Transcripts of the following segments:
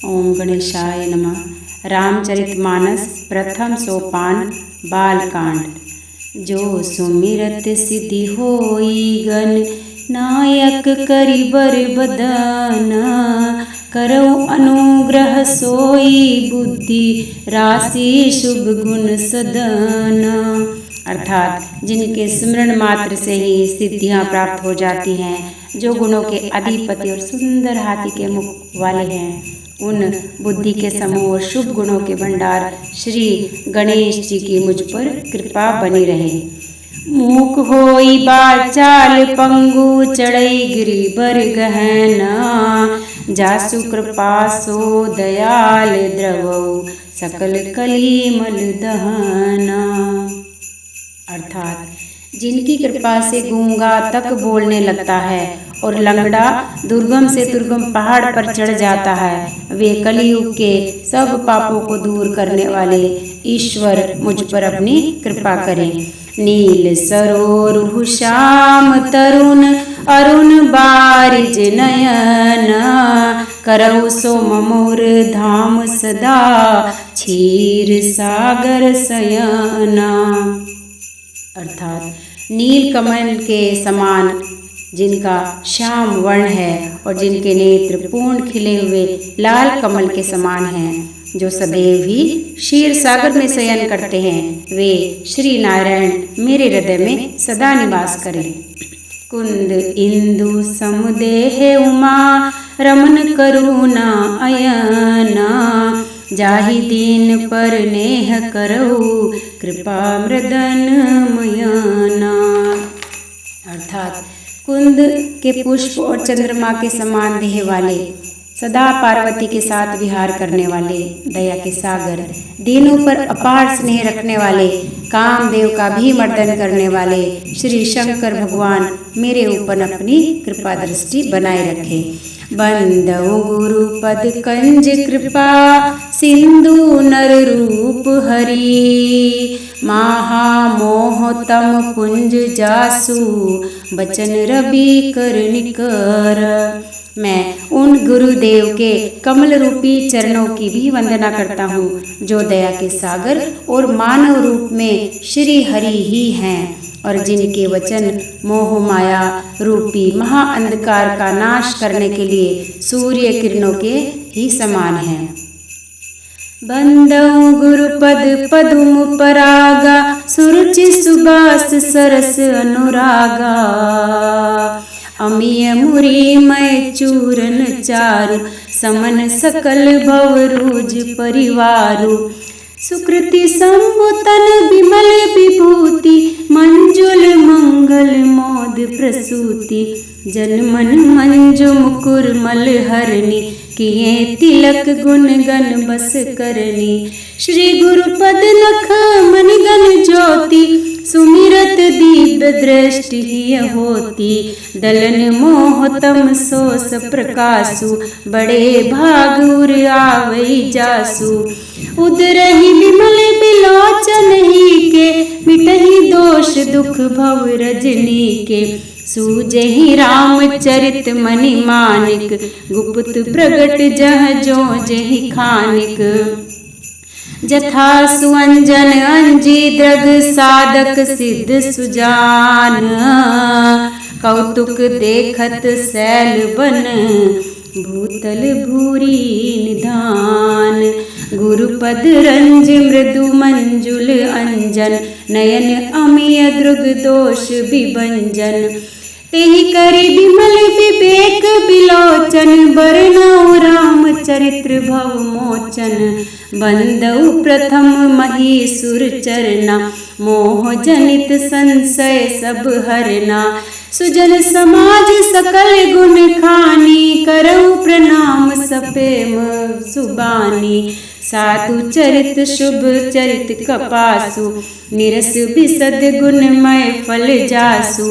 ओम गणेशाय नमः। रामचरितमानस प्रथम सोपान बालकांड। जो सुमिरत सिद्धि होई गण नायक करि बर बदन, करौ अनुग्रह सोई बुद्धि राशि शुभ गुण सदन। अर्थात जिनके स्मरण मात्र से ही सिद्धियां प्राप्त हो जाती हैं, जो गुणों के अधिपति और सुंदर हाथी के मुख वाले हैं, उन बुद्धि के समूह और शुभ गुणों के भंडार श्री गणेश जी की मुझ पर कृपा बनी रहे। मूक होई बाचाल पंगु चढ़ई गिरि बर गहना, जासु कृपा सो दयाल द्रवौ सकल कली मल दहना। अर्थात जिनकी कृपा से गूंगा तक बोलने लगता है और लंगड़ा दुर्गम से दुर्गम पहाड़ पर चढ़ जाता है, वे कलियुग के सब पापों को दूर करने वाले ईश्वर मुझ पर अपनी कृपा करें। नील सरोरुह श्याम तरुण अरुण बारिज नयन, करौ सो मोर धाम सदा क्षीर सागर शयना। अर्थात नील कमल के समान जिनका श्याम वर्ण है और जिनके नेत्र पूर्ण खिले हुए लाल कमल के समान हैं, जो सदैव ही क्षीर सागर में शयन करते हैं, वे श्री नारायण मेरे हृदय में सदा निवास करें। कुंद इंदु समुदेह उमा रमन करुणा अयना, जाहि दीन पर नेह करौ कृपा मृदन मयना। अर्थात कुंद के पुष्प और चंद्रमा के समान देह वाले, सदा पार्वती के साथ विहार करने वाले, दया के सागर, दीनों पर अपार स्नेह रखने वाले, कामदेव का भी मर्दन करने वाले श्री शंकर भगवान मेरे ऊपर अपनी कृपा दृष्टि बनाए रखे। बंदौ गुरुपद कंज कृपा सिंधु नर रूप हरि, महामोह तम पुंज जासु बचन रवि कर निकर। मैं उन गुरुदेव के कमल रूपी चरणों की भी वंदना करता हूँ, जो दया के सागर और मानव रूप में श्री हरि ही हैं और जिनके वचन मोह माया रूपी महाअंधकार का नाश करने के लिए सूर्य किरणों के ही समान हैं। बंदौ गुरुपद पदुम परागा, सुरुचि सुबास सरस अनुरागा, अमीय मुरी मय चूरन चारु, समन सकल भवरूज परिवारु, सुकृति संबुतन विमल विभूति, मंजुल मंगल मोद प्रसूति, जनमन मंजु मुकुर मल हरणी, किए तिलक गुण गण बस करनी। श्री गुरुपद नख मन गण ज्योति, सुमिरत दीप दृष्टि ही होती, दलन मोह तम सोस प्रकाशु, बड़े भाग उर आवई जासु, उदरहि विमल बिलोचन ही के, मिटहि दोष दुख भव रजनी के, सूझहि रामचरित मणि मानिक, गुप्त प्रगट जह जो जहि खानिक। जथा सुअंजन अंजी दृग साधक सिद्ध सुजान, कौतुक देखत सैल बन भूतल भूरी निधान। गुरुपद रंज मृदु मंजुल अंजन, नयन अमीय दृग दोष विभंजन, तेहि करि विमल विवेक बिलोचन, बरनौ राम चरित्र भव मोचन। बंदौ प्रथम महीसुर चरना, मोह जनित संशय सब हरना, सुजन समाज सकल गुण खानी, करौ प्रणाम सपेम सुबानी। साधु चरित शुभ चरित कपासु, निरस बिसद गुणमय फल जासु,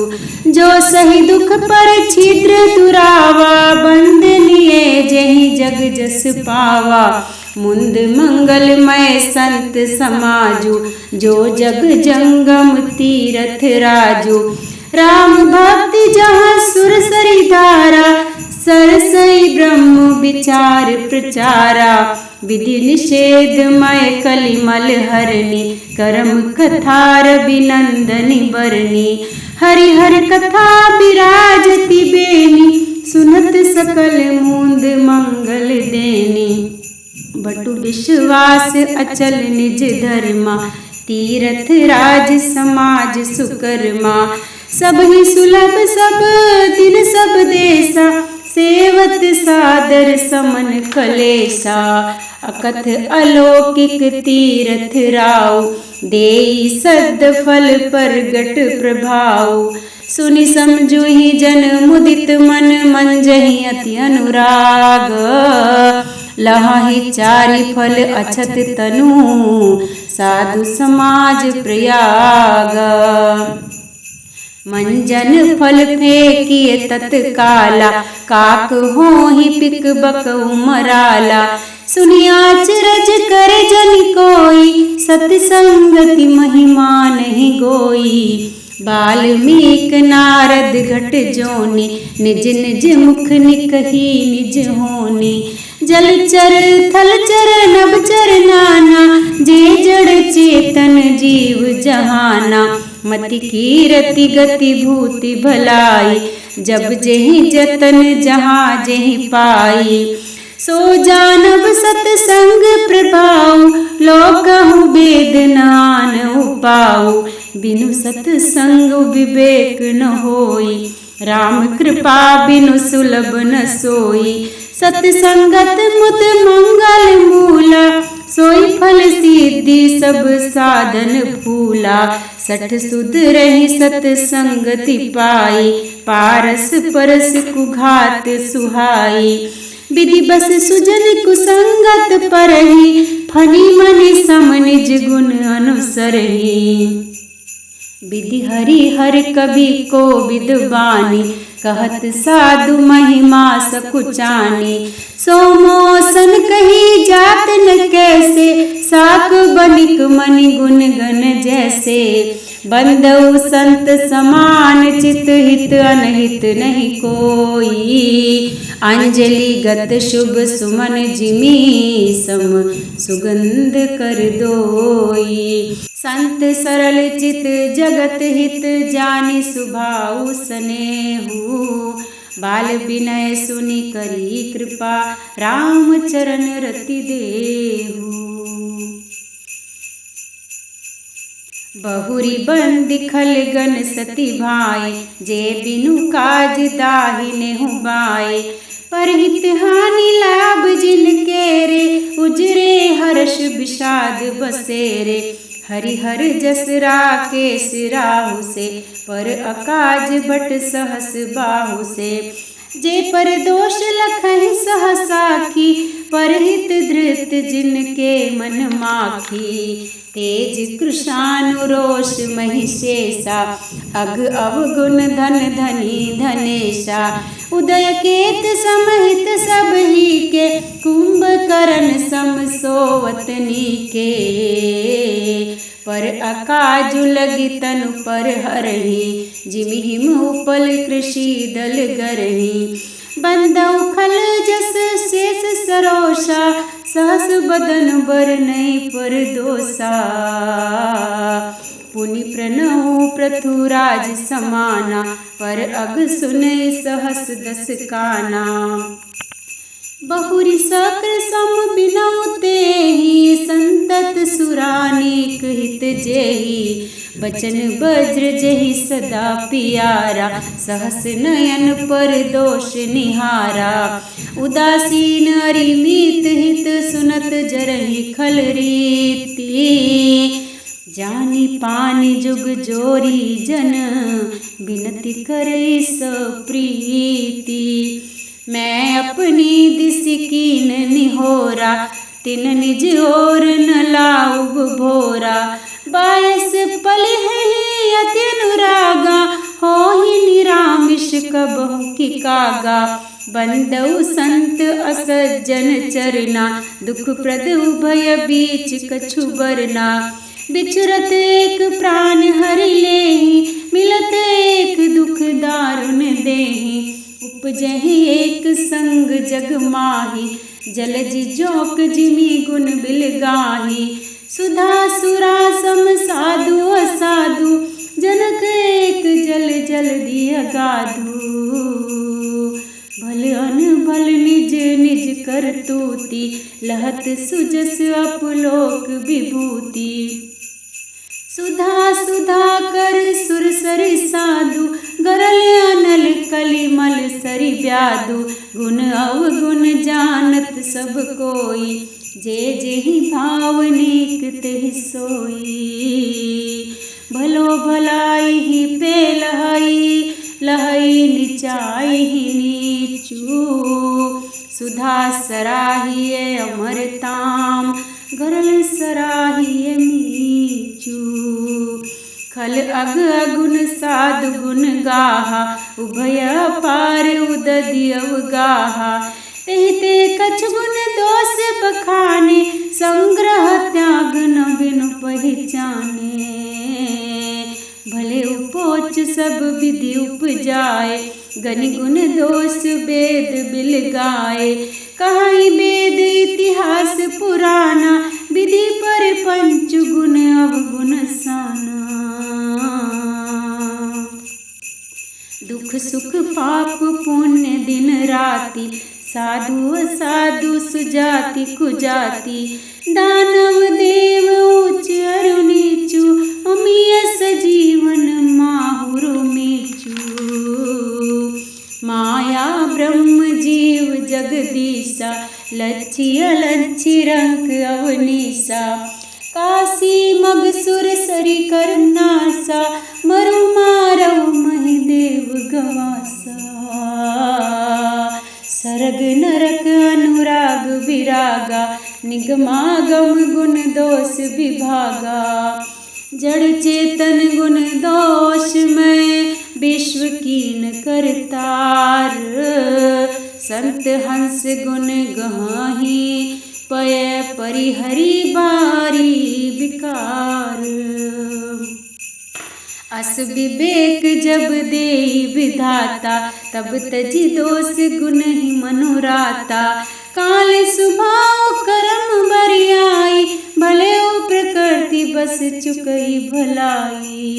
जो सही दुख पर छिद्र दुरावा, बंदनिये जहि जग जस पावा। मुंद मंगलमय संत समाजु, जो जग जंगम तीरथ राजु, राम भक्ति जहाँ सुर सरी धारा, सरसई ब्रह्म विचार प्रचारा, विधि निषेध मय कलिमल हरणी, करम कथार अभिनंदनी बरनी, हरिहर कथा विराजति बेनी, सुनत सकल मूंद मंगल देनी, बटु विश्वास अचल निज धर्मा, तीरथ राज समाज सुकर्मा, सब ही सुलभ सब दिन सब देसा, सेवत सादर समन कलेसा, अकथ अलौकिक तीरथ राव, देई सद फल परगट प्रभाव, सुनि समझु ही जन मुदित मन, मंजहि अति अनुराग, लहाहि चारि फल अछत तनु, साधु समाज प्रयाग, मंजन फल फेंकिए तत्काला, काक होहि पिक बकऊ मराला, सुनिया अचरज करे जन कोई, सतसंगति महिमा नहीं गोई, वाल्मीकि नारद घट जोनी, निज निज मुख निकही निज होनी, जलचर थलचर नभचर नाना, जे जड़ चेतन जीव जहाना, मति कीरति गति भूति भलाई, जब जेहि जतन जहाँ जेहि पाई, सो जानब सतसंग प्रभाव, लोकहु वेद नान उपाऊ, बिनु सतसंग विवेक न होई, राम कृपा बिनु सुलभ न सोई, सतसंगत मुद मंगल मूला, सोई फल सिद्धि सब साधन फूला, सठ सुध रही सतसंगति पाई, पारस परस कुघात सुहाई, विधि बस सुजन कुसंगत परही, फनी मनि सम निज गुण अनुसरही, विधि हरि हर कवि को विद्वानी, कहत साधु महिमा सकुचानी, सोमोसन कही जात न कैसे, साक बनिक मनि गुण गण जैसे, बंदउ संत समान चित हित अनहित नहीं कोई, अंजलि गत शुभ सुमन जिमी, सम सुगंध कर दोई, संत सरल चित जगत हित जानि, सुभाऊ स्नेहु, बाल विनय सुनि करी कृपा, राम चरण रति देहु, बहुरी बंदी खलगन सती भाई, जे बिनु काज दाहिने बाई, परहित हानि लाभ जिनके रे, उजरे हर्ष विषाद बसेरे, हरिहर जस राकेश राहु से, पर अकाज बट सहस बाहु से, जे पर दोष लखहि सहसाखी, परहित धृत जिनके मन माखी, तेज कृशानुरोष महिषेशा, अग अवगुण धन धनी धनेशा, उदय केत समहित सब ही के, कुंभकर्ण सम सोवतनी के, पर अकाजु लगी तनु पर हरही, जिमि हिम उपल कृषि दल गरही, बंदउ खल जस शेष सरोषा, सहस बदन बर नहीं पर दोषा, पुनि प्रणहु पृथुराज समाना, पर अग सुने सहस दस काना, बहुरी सक्र सम बिनउ तेहि, संतत सुरानीक हित जेहि, बचन वज्र जेहि सदा पियारा, सहस नयन पर दोष निहारा, उदासीन अरिमित हित सुनत जरहि खल रीति, जानी पानी जुग जोरी जन, बिनती करे सप्रीति, मैं अपनी दिस कीन निहोरा, तिन निज ओर न लाउब भोरा, बायस पल है अति अनुरागा, होहि निरामिष कबहु की कागा, बंदउ संत असज्जन चरना, दुख प्रद उभय बीच कछु बरना, बिछुरत एक प्राण हरि लेहि, मिलत एक दुख दारुण देहि, उपजहि एक संग जग माही, जलज जोक जिमि गुण बिल गाही। सुधा सुरा सम साधु असाधु, जनक एक जल जल दिय गाधु। भल अनभल निज निज करतूति, लहत सुजस अपलोक विभूति। सुधा सुधा कर सुर सरि साधु, गरल अनल कलिमल सरि ब्याधु। गुण अवगुण जानत सब कोई, जे जेहि भाव नीक तेहि सोई। भलो भलाई पे लहई, लहई नीचाई नीचू। सुधा सराहिए अमरताम, गरल सराहिए नीचू। खल अग अगुण साधु गुण गाहा, उभय पार उदधि अवगाहा। तेहि ते कछ गुण दोष बखाने, संग्रह त्याग न बिनु पहिचाने। भले उपोच सब विधि उपजाए, गनि गुण दोष वेद बिल गाए। कहाई वेद इतिहास पुराना, विधि पर पंच गुण अवगुण साना। दुख सुख पाप पुण्य दिन राति, साधु असाधु सुजाति कुजाति। दानव देव उच्च अरु नीचु, अमीय सजीवन माहुर मीचु। माया ब्रह्म जीव जगदीशा, लच्छी अलच्छी रंक अवनीसा। काशी मगसुर सरि करनासा, मरु मारव महि देव गवासा। सरग नरक अनुराग विरागा, निगमागम गुण दोष विभागा। जड़ चेतन गुण दोष में, विश्व कीन करतार। संत हंस गुण गहाही, पय परिहरि बारी विकार। अस विवेक जब देई विधाता, तब तजि दोष गुण ही मनुराता। काल सुभाव कर्म बरियाई, भले प्रकृति बस चुकई भलाई।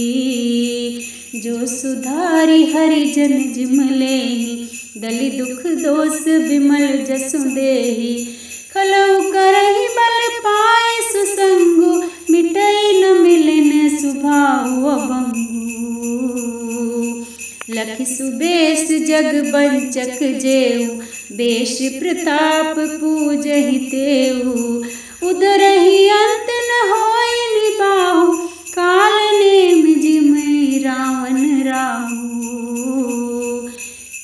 जो सुधारी हरिजन जिम लेहि, दलि दुख दोष विमल जसु देहि। खलउ करहि बल पाए सुसंगु, मिटई न मिलन सुभाव अभंगु। लखि सुबेश जग बंचक जेऊ, बेश प्रताप पूजहि तेऊ। उदरहि अंत न होय निबाहु, काल नेम जिमि रावण राहु।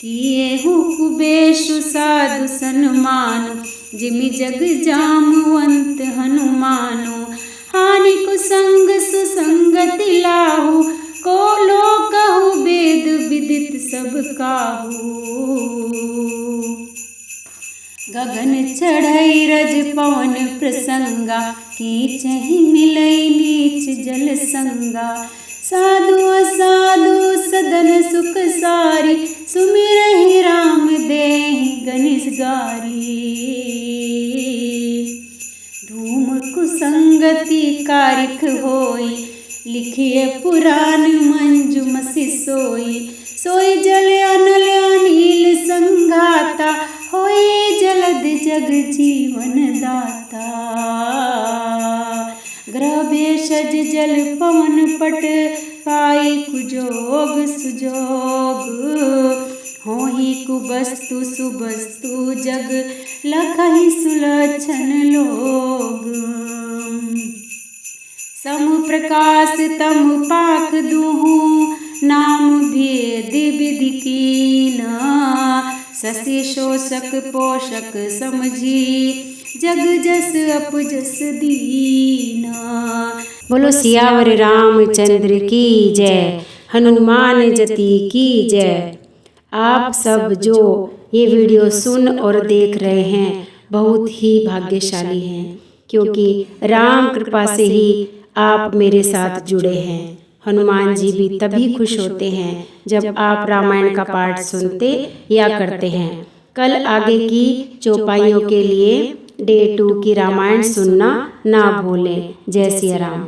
किएहु कुबेशु साधु सन्मानु, जिमि जग जामवंत हनुमानु। हानि कुसंग सुसंगति लाहु, को लोकहु वेद विदित सब काहू। गगन चढ़ई रज पवन प्रसंगा, कीचहि मिलई नीच जल संगा। साधु असाधु सदन सुख सारी, सुमिरहि राम देहि गनिस गारी। धूम कुसंगति कारिख होई, लिखिए पुराण मंजु मसि सोई। सोई जल अनल अनिल संघाता, होई जलद जग जीवन दाता। ग्रह भेषज जल पवन पट, पाई कुजोग सुजोग। होहि कुबस्तु सुबस्तु जग, लखहि सुलक्षण लोग। सम प्रकाश तम पाक दुहु, नाम भेद विधि कीना। शशि शोषक पोषक समझी, जग जस अपजस दीना। बोलो सियावर रामचंद्र की जय, हनुमान जति की जय। आप सब जो ये वीडियो सुन और देख रहे हैं, बहुत ही भाग्यशाली हैं, क्योंकि राम कृपा से ही आप मेरे साथ जुड़े हैं। हनुमान जी भी तभी खुश होते हैं जब आप रामायण का पाठ सुनते या करते हैं। कल आगे की चौपाइयों के लिए डे 2 की रामायण सुनना ना भूलें। जय सिया राम।